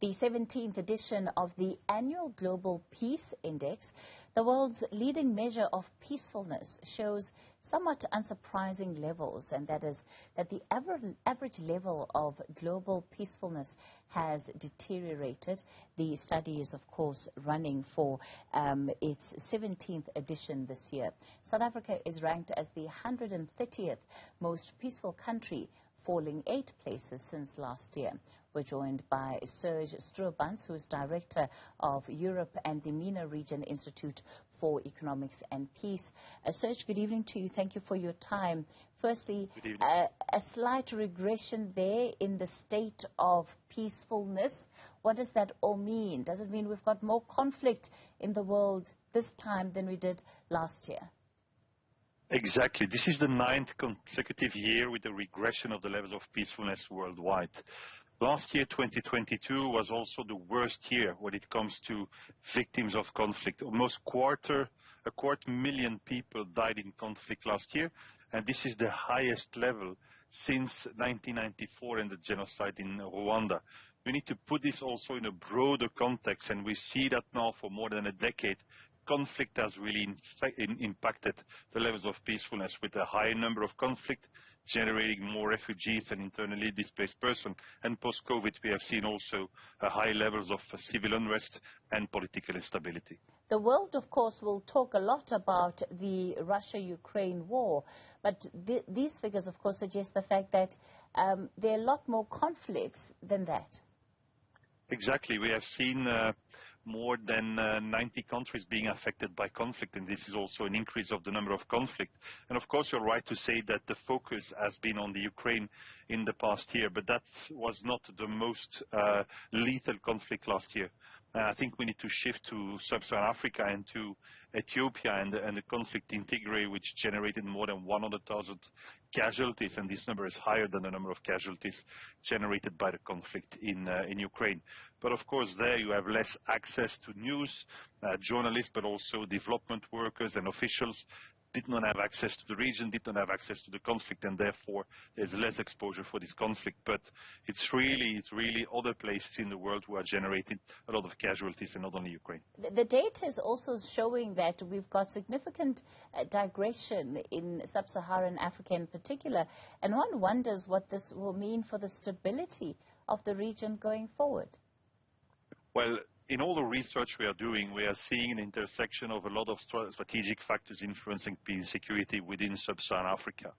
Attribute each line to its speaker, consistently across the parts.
Speaker 1: the 17th edition of the annual Global Peace Index, the world's leading measure of peacefulness, shows somewhat unsurprising levels, and that is that the average level of global peacefulness has deteriorated. The study is, of course, running for its 17th edition this year. South Africa is ranked as the 130th most peaceful country, falling 8 places since last year. We're joined by Serge Stroobants, who is Director of Europe and the MENA Region Institute for Economics and Peace. Serge, good evening to you. Thank you for your time. Firstly, a slight regression there in the state of peacefulness. What does that all mean? Does it mean we've got more conflict in the world this time than we did last year?
Speaker 2: Exactly. This is the 9th consecutive year with a regression of the levels of peacefulness worldwide. Last year, 2022, was also the worst year when it comes to victims of conflict. Almost a quarter million people died in conflict last year, and this is the highest level since 1994 and the genocide in Rwanda. We need to put this also in a broader context, and we see that now for more than a decade. Conflict has really impacted the levels of peacefulness, with a higher number of conflict generating more refugees and internally displaced persons. And post-COVID, we have seen also high levels of civil unrest and political instability.
Speaker 1: The world, of course, will talk a lot about the Russia-Ukraine war, but these figures, of course, suggest the fact that there are a lot more conflicts than that.
Speaker 2: Exactly. We have seen more than 90 countries being affected by conflict, and this is also an increase of the number of conflict. And of course, you're right to say that the focus has been on the Ukraine in the past year, but that was not the most lethal conflict last year. I think we need to shift to Sub-Saharan Africa and to Ethiopia and the conflict in Tigray, which generated more than 100,000 casualties, and this number is higher than the number of casualties generated by the conflict in Ukraine. But of course, there you have less access to news, journalists, but also development workers and officials did not have access to the region, did not have access to the conflict, and therefore there's less exposure for this conflict. But it's really other places in the world who are generating a lot of casualties, and not only Ukraine.
Speaker 1: The data is also showing that we've got significant digression in Sub-Saharan Africa in particular, and one wonders what this will mean for the stability of the region going forward.
Speaker 2: Well, in all the research we are doing, we are seeing an intersection of a lot of strategic factors influencing peace and security within Sub-Saharan Africa.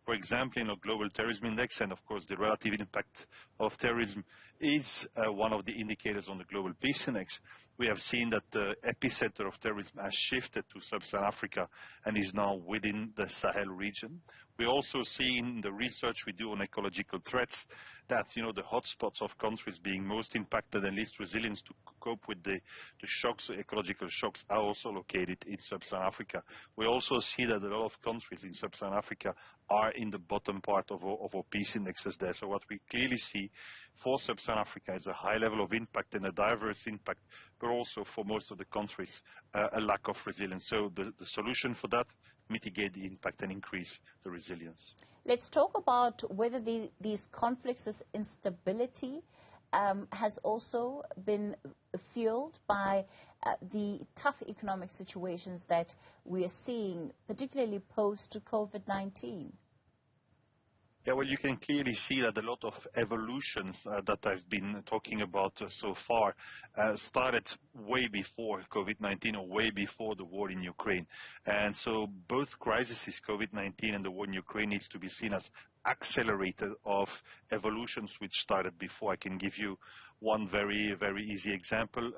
Speaker 2: For example, in a global terrorism index, and of course the relative impact of terrorism is one of the indicators on the global peace index. We have seen that the epicenter of terrorism has shifted to Sub-Saharan Africa and is now within the Sahel region. We also see in the research we do on ecological threats that, the hotspots of countries being most impacted and least resilient to cope with the shocks, ecological shocks, are also located in Sub-Saharan Africa. We also see that a lot of countries in Sub-Saharan Africa are in the bottom part of our peace indexes there. So what we clearly see for Sub-Saharan Africa is a high level of impact and a diverse impact, but also for most of the countries a lack of resilience. So the solution for that, mitigate the impact and increase the resilience.
Speaker 1: Let's talk about whether these conflicts, this instability, has also been fueled by the tough economic situations that we are seeing, particularly post-COVID-19.
Speaker 2: Yeah, well, you can clearly see that a lot of evolutions that I've been talking about so far started way before COVID-19 or way before the war in Ukraine. And so both crises, COVID-19 and the war in Ukraine, needs to be seen as accelerator of evolutions which started before. I can give you one very easy example.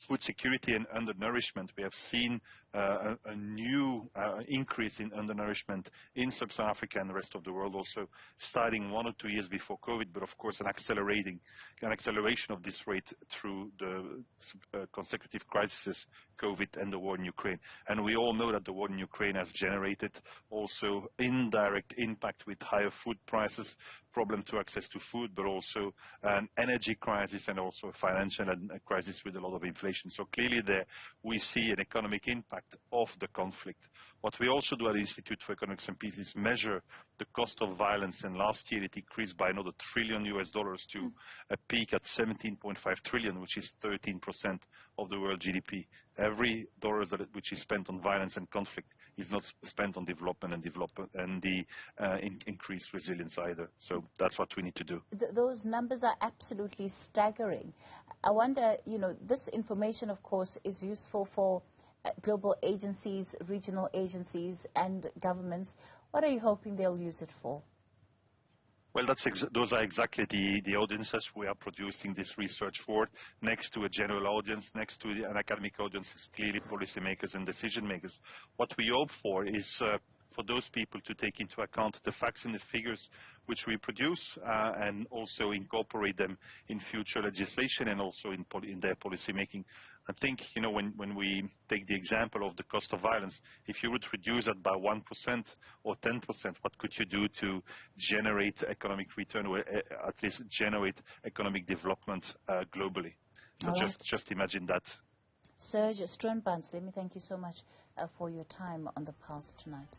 Speaker 2: Food security and undernourishment. We have seen a new increase in undernourishment in Sub-Saharan Africa and the rest of the world, also starting 1 or 2 years before COVID, but of course an acceleration of this rate through the consecutive crises, COVID and the war in Ukraine. And we all know that the war in Ukraine has generated also indirect impact with higher food prices, problem to access to food, but also an energy crisis and also a financial crisis with a lot of inflation. legislation. So clearly there we see an economic impact of the conflict. What we also do at the Institute for Economics and Peace is measure the cost of violence, and last year it increased by another $1 trillion to a peak at 17.5 trillion, which is 13% of the world GDP. Every dollar which is spent on violence and conflict is not spent on development and the increased resilience either. So that's what we need to do.
Speaker 1: Those numbers are absolutely staggering. I wonder, this information, of course, is useful for global agencies, regional agencies, and governments. What are you hoping they'll use it for?
Speaker 2: Well, those are exactly the audiences we are producing this research for. Next to a general audience, next to an academic audience, is clearly policymakers and decision makers. What we hope for is for those people to take into account the facts and the figures which we produce and also incorporate them in future legislation and also in their policy making. I think, when we take the example of the cost of violence, if you would reduce that by 1% or 10%, what could you do to generate economic return or at least generate economic development globally? So just imagine that.
Speaker 1: Serge Stroobants, let me thank you so much for your time on the Pulse tonight.